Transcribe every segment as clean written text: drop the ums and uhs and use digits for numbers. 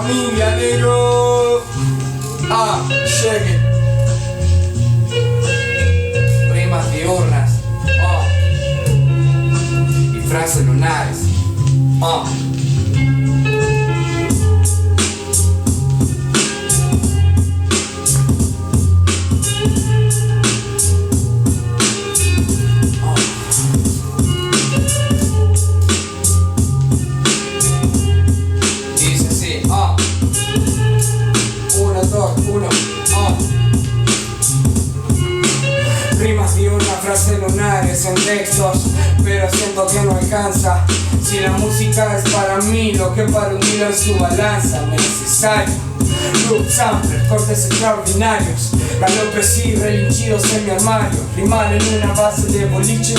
familia, negro. Llegue. Rimas diurnas. Y frases lunares. Dice así, 1, 2, 1, rimas diurnas, frases lunares en textos, pero siento que no alcanza. Si la música es para mí lo que para un dealer en su balanza me es necesario. Loop samples, cortes extraordinarios, galopes y relinchidos en mi armario. Rimar en una base de boliche,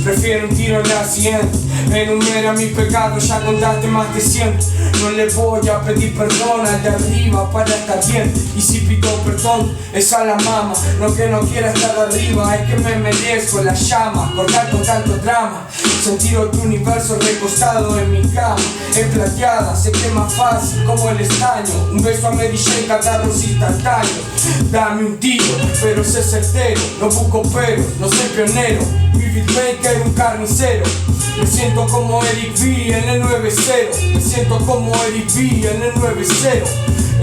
prefiero un tiro en la 100. Enumera mis pecados, ya contaste más de 100. No le voy a pedir perdón al de arriba para estar bien. Y si pido perdón es a la mama, no que no quiera estar arriba, es que me merezco la llama. Cortar con tanto drama, sentir otro universo recostado en mi cama. Es plateada, se quema fácil como el estaño. Un beso a Mary Jane, catarros instantáneos. Dame un tiro, pero sé certero. No busco pero, no soy pionero. Mi beatmaker, un carnicero. Me siento como Eric B en el 9-0. Me siento como Eric B en el 9-0.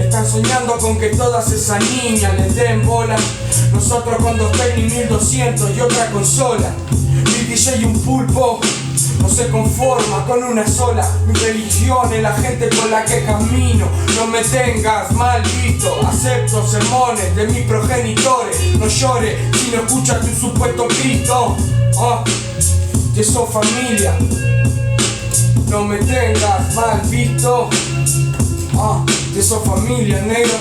Están soñando con que todas esas niñas les den bola. Nosotros con 2 y 1200 y otra consola. Mi DJ y un pulpo no se conforma con una sola. Mi religión es la gente con la que camino. No me tengas mal visto, acepto sermones de mis progenitores. No llores si no escuchas tu supuesto Cristo. Que sos familia, no me tengas mal visto. Que sos familia, negro.